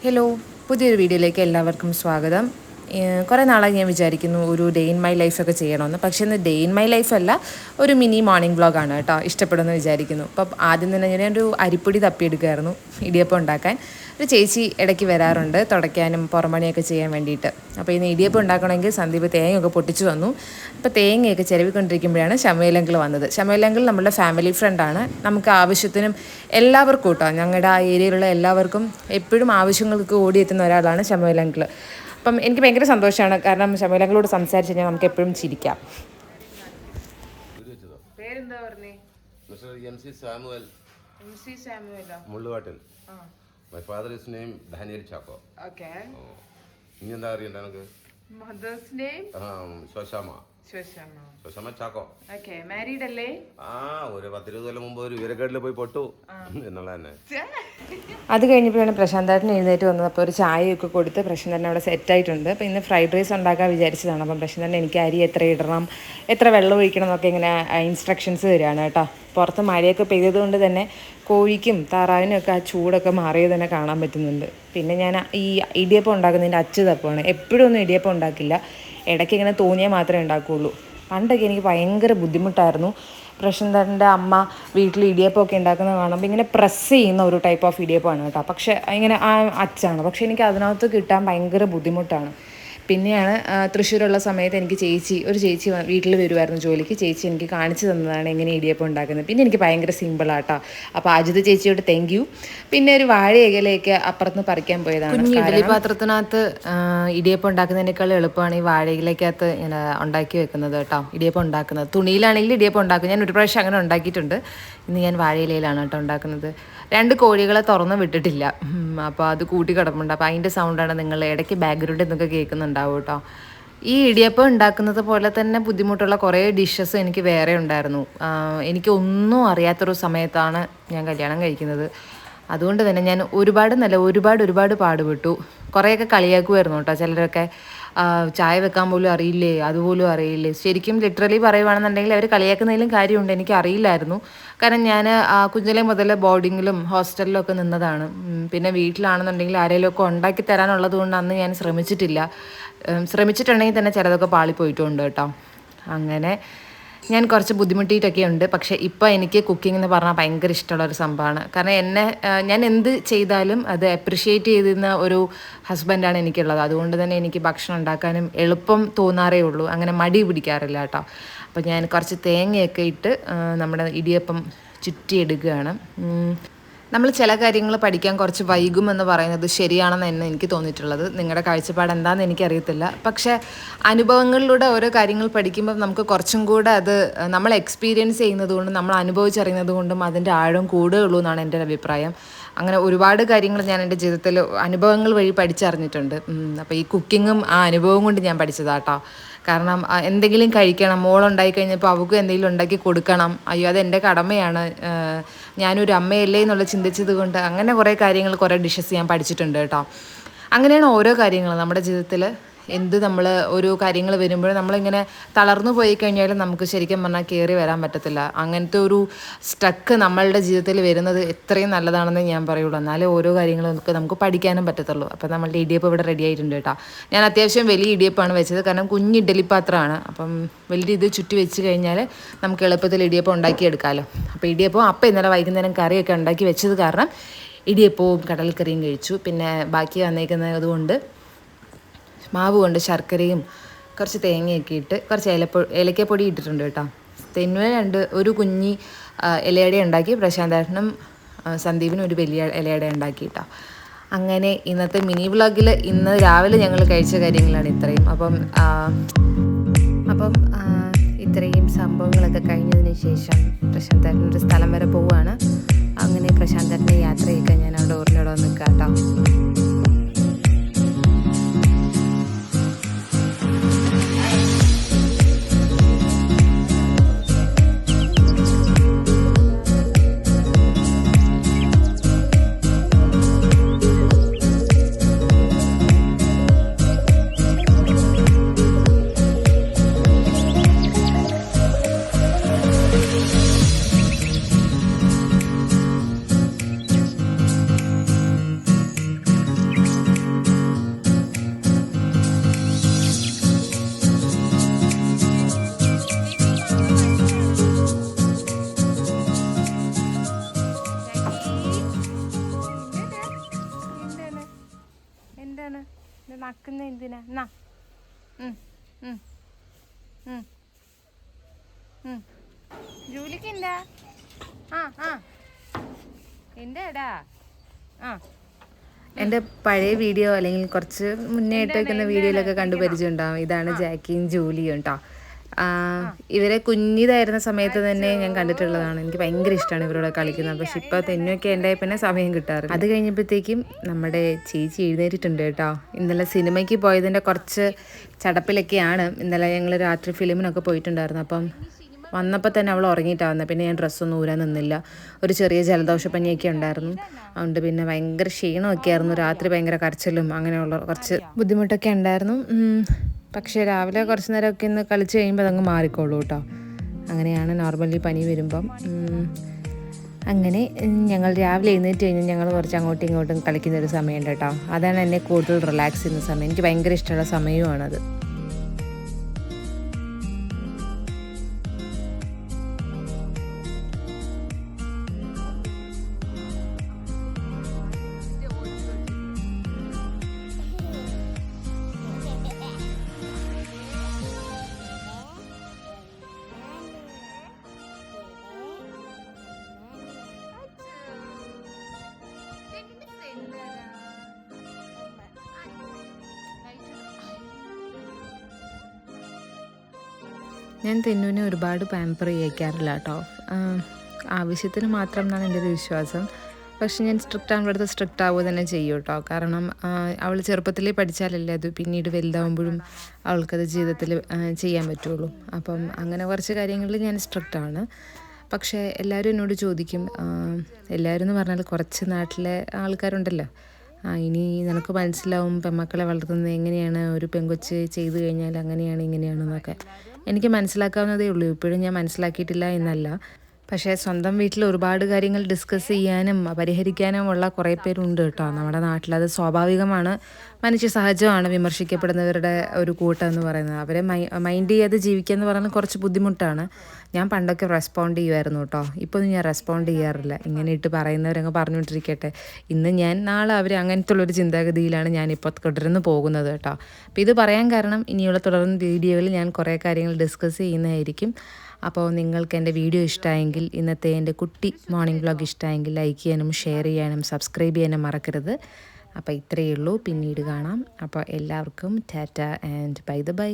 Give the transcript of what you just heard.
Hello, പുതിയൊരു വീഡിയോയിലേക്ക് എല്ലാവർക്കും സ്വാഗതം. കുറേ നാളായി ഞാൻ വിചാരിക്കുന്നു ഒരു ഡേ ഇൻ മൈ ലൈഫൊക്കെ ചെയ്യണമെന്ന്. പക്ഷേ ഇന്ന് ഡേ ഇൻ മൈ ലൈഫല്ല, ഒരു മിനി മോർണിംഗ് വ്ളോഗാണ് കേട്ടോ. ഇഷ്ടപ്പെടുമെന്ന് വിചാരിക്കുന്നു. അപ്പം ആദ്യം തന്നെ ഞാനൊരു അരിപ്പൊടി തപ്പിയെടുക്കുമായിരുന്നു ഇടിയപ്പം ഉണ്ടാക്കാൻ. ഒരു ചേച്ചി ഇടയ്ക്ക് വരാറുണ്ട് തുടയ്ക്കാനും പുറമണിയൊക്കെ ചെയ്യാൻ വേണ്ടിയിട്ട്. അപ്പോൾ ഇന്ന് ഇടിയപ്പം ഉണ്ടാക്കണമെങ്കിൽ സന്ദീപ് തേങ്ങയൊക്കെ പൊട്ടിച്ചു വന്നു. അപ്പോൾ തേങ്ങയൊക്കെ ചിരവിക്കൊണ്ടിരിക്കുമ്പോഴാണ് ഷമേലങ്കിൾ വന്നത്. ഷമേലങ്കിൾ നമ്മുടെ ഫാമിലി ഫ്രണ്ടാണ്. നമുക്ക് ആവശ്യത്തിനും എല്ലാവർക്കും കേട്ടോ, ഞങ്ങളുടെ ആ ഏരിയയിലുള്ള എല്ലാവർക്കും എപ്പോഴും ആവശ്യങ്ങൾക്ക് ഓടിയെത്തുന്ന ഒരാളാണ് ഷമേലങ്കിൾ. അപ്പം എനിക്ക് ഭയങ്കര സന്തോഷമാണ്, കാരണം ഷമേലങ്കിളോട് സംസാരിച്ച് കഴിഞ്ഞാൽ നമുക്ക് എപ്പോഴും ചിരിക്കാം. പേരെന്താ പറഞ്ഞേ? Mr. M.C. Samuel. M.C. Samuel. Mulluvattil. My father is named Daniel Chako. Okay. ഇനി എന്താ അറിയണ്ട എനിക്ക്? Mother's name? Shoshama. Shoshama Chako. Okay. Married അല്ലേ? ഒരു 10-20 കൊല്ലം മുമ്പ് ഒരു വീരക്കേടിൽ പോയി പൊട്ടു എന്നുള്ള തന്നെ. അത് കഴിഞ്ഞപ്പോഴാണ് പ്രശാന്തേട്ടൻ എഴുന്നേറ്റ് വന്നത്. അപ്പോൾ ഒരു ചായയൊക്കെ കൊടുത്ത് പ്രശാന്തേട്ടൻ അവിടെ സെറ്റായിട്ടുണ്ട്. അപ്പോൾ ഇന്ന് ഫ്രൈഡ് റൈസ് ഉണ്ടാക്കാൻ വിചാരിച്ചതാണ്. അപ്പം പ്രശാന്തേട്ടൻ എനിക്ക് അരി എത്ര ഇടണം, എത്ര വെള്ളം ഒഴിക്കണം എന്നൊക്കെ ഇങ്ങനെ ഇൻസ്ട്രക്ഷൻസ് തരികയാണ് കേട്ടോ. പുറത്ത് മഴയൊക്കെ പെയ്തതുകൊണ്ട് തന്നെ കോഴിക്കും താറാവിനും ഒക്കെ ആ ചൂടൊക്കെ മാറിയത് തന്നെ കാണാൻ പറ്റുന്നുണ്ട്. പിന്നെ ഞാൻ ഈ ഇടിയപ്പം ഉണ്ടാക്കുന്നതിൻ്റെ അച്ച് തപ്പമാണ്. എപ്പോഴും ഒന്നും ഇടിയപ്പം ഉണ്ടാക്കില്ല, ഇടയ്ക്ക് ഇങ്ങനെ തോന്നിയാൽ മാത്രമേ ഉണ്ടാക്കുകയുള്ളൂ. പണ്ടൊക്കെ എനിക്ക് ഭയങ്കര ബുദ്ധിമുട്ടായിരുന്നു. പ്രശാന്തേട്ടൻ്റെ അമ്മ വീട്ടിൽ ഇടിയപ്പമൊക്കെ ഉണ്ടാക്കുന്നത് കാണുമ്പോൾ ഇങ്ങനെ പ്രസ് ചെയ്യുന്ന ഒരു ടൈപ്പ് ഓഫ് ഇടിയപ്പമാണ് കേട്ടോ. പക്ഷേ ഇങ്ങനെ ആ അച്ചാണ്, പക്ഷേ എനിക്ക് അതിനകത്ത് കിട്ടാൻ ഭയങ്കര ബുദ്ധിമുട്ടാണ്. പിന്നെയാണ് തൃശ്ശൂരുള്ള സമയത്ത് എനിക്ക് ഒരു ചേച്ചി വീട്ടിൽ വരുമായിരുന്നു ജോലിക്ക്. ചേച്ചി എനിക്ക് കാണിച്ചു തന്നതാണ് എങ്ങനെ ഇടിയപ്പം ഉണ്ടാക്കുന്നത്. പിന്നെ എനിക്ക് ഭയങ്കര സിമ്പിളാട്ടോ. അപ്പോൾ അജിത് ചേച്ചിയോട് താങ്ക് യു. പിന്നെ ഒരു വാഴയിലയൊക്കെ അപ്പുറത്ത് പറിക്കാൻ പോയതാണ്. കുഞ്ഞ് ഇഡലി പാത്രത്തിനകത്ത് ഇടിയപ്പം ഉണ്ടാക്കുന്നതിനേക്കാൾ എളുപ്പമാണ് ഈ വാഴയിലക്കകത്ത് ഇങ്ങനെ ഉണ്ടാക്കി വെക്കുന്നത് കേട്ടോ. ഇടിയപ്പം ഉണ്ടാക്കുന്നത് തുണിയിലാണെങ്കിൽ ഇടിയപ്പം ഉണ്ടാക്കും. ഞാൻ ഒരു പ്രാവശ്യം അങ്ങനെ ഉണ്ടാക്കിയിട്ടുണ്ട്. ഇന്ന് ഞാൻ വാഴയിലയിലാണ് കേട്ടോ ഉണ്ടാക്കുന്നത്. 2 കോഴികളെ തുറന്ന് വിട്ടിട്ടില്ല, അപ്പോൾ അത് കൂട്ടി കിടപ്പുണ്ട്. അപ്പോൾ അതിൻ്റെ സൗണ്ടാണ് നിങ്ങൾ ഇടയ്ക്ക് ബാക്ക്ഗ്രൗണ്ടിൽ നിന്നൊക്കെ കേൾക്കുന്നുണ്ടാവും കേട്ടോ. ഈ ഇടിയപ്പം ഉണ്ടാക്കുന്നത് പോലെ തന്നെ ബുദ്ധിമുട്ടുള്ള കുറേ ഡിഷസ് എനിക്ക് വേറെ ഉണ്ടായിരുന്നു. എനിക്ക് ഒന്നും അറിയാത്തൊരു സമയത്താണ് ഞാൻ കല്യാണം കഴിക്കുന്നത്. അതുകൊണ്ട് തന്നെ ഞാൻ ഒരുപാട് പാടുപെട്ടു. കുറേയൊക്കെ കളിയാക്കുമായിരുന്നു കേട്ടോ ചിലരൊക്കെ. ചായ വെക്കാൻ പോലും അറിയില്ലേ, അതുപോലും അറിയില്ലേ. ശരിക്കും ലിറ്ററലി പറയുവാണെന്നുണ്ടെങ്കിൽ അവർ കളിയാക്കുന്നതിലും കാര്യമുണ്ട്. എനിക്ക് അറിയില്ലായിരുന്നു, കാരണം ഞാൻ കുഞ്ഞിലെ മുതൽ ബോർഡിങ്ങിലും ഹോസ്റ്റലിലും ഒക്കെ നിന്നതാണ്. പിന്നെ വീട്ടിലാണെന്നുണ്ടെങ്കിൽ ആരെങ്കിലും ഒക്കെ ഉണ്ടാക്കി തരാനുള്ളത് കൊണ്ട് അന്ന് ഞാൻ ശ്രമിച്ചിട്ടുണ്ടെങ്കിൽ തന്നെ ചിലതൊക്കെ പാളിപ്പോയിട്ടുണ്ട് കേട്ടോ. അങ്ങനെ ഞാൻ കുറച്ച് ബുദ്ധിമുട്ടിയിട്ടൊക്കെ ഉണ്ട്. പക്ഷേ ഇപ്പോൾ എനിക്ക് കുക്കിംഗ് എന്ന് പറഞ്ഞാൽ ഭയങ്കര ഇഷ്ടമുള്ളൊരു സംഭവമാണ്. കാരണം ഞാൻ എന്ത് ചെയ്താലും അത് അപ്രിഷ്യേറ്റ് ചെയ്തിരുന്ന ഒരു ഹസ്ബൻഡാണ് എനിക്കുള്ളത്. അതുകൊണ്ട് തന്നെ എനിക്ക് ഭക്ഷണം ഉണ്ടാക്കാനും എളുപ്പം തോന്നാറേ ഉള്ളൂ, അങ്ങനെ മടി പിടിക്കാറില്ല കേട്ടോ. അപ്പോൾ ഞാൻ കുറച്ച് തേങ്ങയൊക്കെ ഇട്ട് നമ്മുടെ ഇടിയപ്പം ചുറ്റിയെടുക്കുകയാണ്. നമ്മൾ ചില കാര്യങ്ങൾ പഠിക്കാൻ കുറച്ച് വൈകുമെന്ന് പറയുന്നത് ശരിയാണെന്ന് തന്നെ എനിക്ക് തോന്നിയിട്ടുള്ളത്. നിങ്ങളുടെ കാഴ്ചപ്പാട് എന്താണെന്ന് എനിക്കറിയത്തില്ല. പക്ഷേ അനുഭവങ്ങളിലൂടെ ഓരോ കാര്യങ്ങൾ പഠിക്കുമ്പോൾ നമുക്ക് കുറച്ചും കൂടെ അത് നമ്മൾ എക്സ്പീരിയൻസ് ചെയ്യുന്നത് കൊണ്ടും നമ്മൾ അനുഭവിച്ചറിയുന്നത് കൊണ്ടും അതിൻ്റെ ആഴം കൂടുകയുള്ളൂ എന്നാണ് എൻ്റെ അഭിപ്രായം. അങ്ങനെ ഒരുപാട് കാര്യങ്ങൾ ഞാൻ എൻ്റെ ജീവിതത്തിൽ അനുഭവങ്ങൾ വഴി പഠിച്ചറിഞ്ഞിട്ടുണ്ട്. അപ്പോൾ ഈ കുക്കിങ്ങും ആ അനുഭവം കൊണ്ട് ഞാൻ പഠിച്ചതാട്ടോ. കാരണം എന്തെങ്കിലും കഴിക്കണം, മോളുണ്ടായി കഴിഞ്ഞപ്പോൾ അവൾക്കും എന്തെങ്കിലും ഉണ്ടാക്കി കൊടുക്കണം, അയ്യോ അതെൻ്റെ കടമയാണ്, ഞാനൊരു അമ്മയല്ലേ എന്നുള്ള ചിന്തിച്ചത് കൊണ്ട് അങ്ങനെ കുറേ കാര്യങ്ങൾ, കുറേ ഡിഷസ് ഞാൻ പഠിച്ചിട്ടുണ്ട് കേട്ടോ. അങ്ങനെയാണ് ഓരോ കാര്യങ്ങൾ നമ്മുടെ ജീവിതത്തിൽ നമ്മൾ ഓരോ കാര്യങ്ങൾ വരുമ്പോൾ നമ്മളിങ്ങനെ തളർന്നു പോയി കഴിഞ്ഞാൽ നമുക്ക് ശരിക്കും പറഞ്ഞാൽ കയറി വരാൻ പറ്റത്തില്ല. അങ്ങനത്തെ ഒരു സ്റ്റക്ക് നമ്മളുടെ ജീവിതത്തിൽ വരുന്നത് എത്രയും നല്ലതാണെന്ന് ഞാൻ പറയുള്ളൂ. എന്നാലേ ഓരോ കാര്യങ്ങളും നമുക്ക് പഠിക്കാനും പറ്റത്തുള്ളൂ. അപ്പോൾ നമ്മളുടെ ഇടിയപ്പം ഇവിടെ റെഡി ആയിട്ടുണ്ട് കേട്ടോ. ഞാൻ അത്യാവശ്യം വലിയ ഇടിയപ്പമാണ് വെച്ചത്, കാരണം കുഞ്ഞ് ഇഡലി പാത്രമാണ്. അപ്പം വലിയ ഇത് ചുറ്റി വെച്ച് കഴിഞ്ഞാൽ നമുക്ക് എളുപ്പത്തിൽ ഇടിയപ്പം ഉണ്ടാക്കിയെടുക്കാമല്ലോ. അപ്പോൾ ഇടിയപ്പം ഇന്നലെ വൈകുന്നേരം കറിയൊക്കെ ഉണ്ടാക്കി വെച്ചത് കാരണം ഇടിയപ്പവും കടൽക്കറിയും കഴിച്ചു. പിന്നെ ബാക്കി വന്നേക്കുന്നത് കൊണ്ട് മാവ് കൊണ്ട് ശർക്കരയും കുറച്ച് തേങ്ങയൊക്കെ ഇട്ട് കുറച്ച് ഏലക്കപ്പൊടി ഇട്ടിട്ടുണ്ട് കേട്ടോ. തെന്നുവ ഒരു കുഞ്ഞി ഇലയട ഉണ്ടാക്കി, പ്രശാന്തേട്ടനും സന്ദീപിനും ഒരു വലിയ ഇലയട ഉണ്ടാക്കി കേട്ടോ. അങ്ങനെ ഇന്നത്തെ മിനി വ്ളോഗിൽ ഇന്ന് രാവിലെ ഞങ്ങൾ കഴിച്ച കാര്യങ്ങളാണ് ഇത്രയും. അപ്പം ഇത്രയും സംഭവങ്ങളൊക്കെ കഴിഞ്ഞതിന് ശേഷം പ്രശാന്തേട്ടനൊരു സ്ഥലം വരെ പോവുകയാണ്. അങ്ങനെ പ്രശാന്തേട്ടൻ്റെ യാത്രയൊക്കെ ഞാൻ അവിടെ ഓർമ്മയോടെ നിൽക്കാം കേട്ടോ. എന്താണ് ഇത് നക്കുന്ന എന്തിനാ എന്നാ ജൂലിക്ക് എന്താ എന്താടാ എൻ്റെ പഴയ വീഡിയോ അല്ലെങ്കിൽ കുറച്ച് മുന്നേ ആയിട്ട് വയ്ക്കുന്ന വീഡിയോയിലൊക്കെ കണ്ടു പരിചയമുണ്ടാവും. ഇതാണ് ജാക്കിയും ജൂലിയും കേട്ടോ. ഇവരെ കുഞ്ഞിതായിരുന്ന സമയത്ത് തന്നെ ഞാൻ കണ്ടിട്ടുള്ളതാണ്. എനിക്ക് ഭയങ്കര ഇഷ്ടമാണ് ഇവരോട് കളിക്കുന്നത്. പക്ഷെ ഇപ്പോൾ തെന്നൊക്കെ എൻ്റെ പിന്നെ സമയം കിട്ടാറില്ല. അത് കഴിഞ്ഞപ്പോഴത്തേക്കും നമ്മുടെ ചേച്ചി എഴുന്നേറ്റിട്ടുണ്ട് കേട്ടോ. ഇന്നലെ സിനിമയ്ക്ക് പോയതിൻ്റെ കുറച്ച് ചടപ്പിലൊക്കെയാണ്. ഇന്നലെ ഞങ്ങൾ രാത്രി ഫിലിമിനൊക്കെ പോയിട്ടുണ്ടായിരുന്നു. അപ്പം വന്നപ്പോൾ തന്നെ അവൾ ഉറങ്ങിയിട്ടാണ് വന്നത്. പിന്നെ ഞാൻ ഡ്രസ്സൊന്നും ഊരാൻ നിന്നില്ല. ഒരു ചെറിയ ജലദോഷപ്പനിയൊക്കെ ഉണ്ടായിരുന്നു. അതുകൊണ്ട് പിന്നെ ഭയങ്കര ക്ഷീണമൊക്കെ ആയിരുന്നു. രാത്രി ഭയങ്കര കരച്ചിലും അങ്ങനെയുള്ള കുറച്ച് ബുദ്ധിമുട്ടൊക്കെ ഉണ്ടായിരുന്നു. പക്ഷേ രാവിലെ കുറച്ച് നേരമൊക്കെ ഇന്ന് കളിച്ച് കഴിയുമ്പോൾ അതങ്ങ് മാറിക്കോളൂ കേട്ടോ. അങ്ങനെയാണ് നോർമലി പനി വരുമ്പം. അങ്ങനെ ഞങ്ങൾ രാവിലെ എഴുന്നേറ്റ് കഴിഞ്ഞാൽ ഞങ്ങൾ കുറച്ച് അങ്ങോട്ടും ഇങ്ങോട്ടും കളിക്കുന്നൊരു സമയമുണ്ട് കേട്ടോ. അതാണ് എന്നെ കൂടുതൽ റിലാക്സ് ചെയ്യുന്ന സമയം. എനിക്ക് ഭയങ്കര ഇഷ്ടമുള്ള സമയവുമാണത്. ഞാൻ തെന്നുവിനെ ഒരുപാട് പാമ്പർ ചെയ്യിക്കാറില്ല കേട്ടോ. ആവശ്യത്തിന് മാത്രം എന്നാണ് എൻ്റെ ഒരു വിശ്വാസം. പക്ഷെ ഞാൻ സ്ട്രിക്റ്റ് ആകുമ്പോഴത്തെ സ്ട്രിക്റ്റ് ആവുക തന്നെ ചെയ്യും കേട്ടോ. കാരണം അവൾ ചെറുപ്പത്തിലേ പഠിച്ചാലല്ലേ അത് പിന്നീട് വലുതാവുമ്പോഴും അവൾക്കത് ജീവിതത്തിൽ ചെയ്യാൻ പറ്റുള്ളൂ. അപ്പം അങ്ങനെ കുറച്ച് കാര്യങ്ങളിൽ ഞാൻ സ്ട്രിക്റ്റാണ്. പക്ഷേ എല്ലാവരും എന്നോട് ചോദിക്കും, എല്ലാവരും എന്ന് പറഞ്ഞാൽ കുറച്ച് നാട്ടിലെ ആൾക്കാരുണ്ടല്ലോ, ഇനി നിനക്ക് മനസ്സിലാവും പെൺമക്കളെ വളർത്തുന്നത് എങ്ങനെയാണ്, ഒരു പെൺകൊച്ച് ചെയ്തു കഴിഞ്ഞാൽ അങ്ങനെയാണ് ഇങ്ങനെയാണെന്നൊക്കെ. എനിക്ക് മനസ്സിലാക്കാവുന്നതേ ഉള്ളൂ. ഇപ്പോഴും ഞാൻ മനസ്സിലാക്കിയിട്ടില്ല എന്നല്ല. പക്ഷേ സ്വന്തം വീട്ടിൽ ഒരുപാട് കാര്യങ്ങൾ ഡിസ്കസ് ചെയ്യാനും പരിഹരിക്കാനുമുള്ള കുറേ പേരുണ്ട് കേട്ടോ നമ്മുടെ നാട്ടിൽ. അത് സ്വാഭാവികമാണ്, മനുഷ്യ സഹജമാണ് വിമർശിക്കപ്പെടുന്നവരുടെ ഒരു കൂട്ടം എന്ന് പറയുന്നത്. അവരെ മൈൻഡ് ചെയ്യാതെ ജീവിക്കുക എന്ന് പറയുന്നത് കുറച്ച് ബുദ്ധിമുട്ടാണ്. ഞാൻ പണ്ടൊക്കെ റെസ്പോണ്ട് ചെയ്യുമായിരുന്നു കേട്ടോ. ഇപ്പോൾ ഞാൻ റെസ്പോണ്ട് ചെയ്യാറില്ല. ഇങ്ങനെ ഇട്ട് പറയുന്നവരങ്ങ് പറഞ്ഞുകൊണ്ടിരിക്കട്ടെ. ഇന്ന് ഞാൻ നാളെ അവർ അങ്ങനത്തെ ഉള്ളൊരു ചിന്താഗതിയിലാണ് ഞാനിപ്പോൾ തുടർന്ന് പോകുന്നത് കേട്ടോ. അപ്പോൾ ഇത് പറയാൻ കാരണം ഇനിയുള്ള തുടർന്ന് വീഡിയോയിൽ ഞാൻ കുറേ കാര്യങ്ങൾ ഡിസ്കസ് ചെയ്യുന്നതായിരിക്കും. അപ്പോൾ നിങ്ങൾക്ക് എൻ്റെ വീഡിയോ ഇഷ്ടമായെങ്കിൽ, ഇന്നത്തെ എൻ്റെ കുട്ടി മോർണിംഗ് വ്ലോഗ് ഇഷ്ടമായെങ്കിൽ ലൈക്ക് ചെയ്യാനും ഷെയർ ചെയ്യാനും സബ്സ്ക്രൈബ് ചെയ്യാനും മറക്കരുത്. അപ്പോൾ ഇത്രയേ ഉള്ളൂ. പിന്നീട് കാണാം. അപ്പോൾ എല്ലാവർക്കും ടാറ്റ ആൻഡ് ബൈ.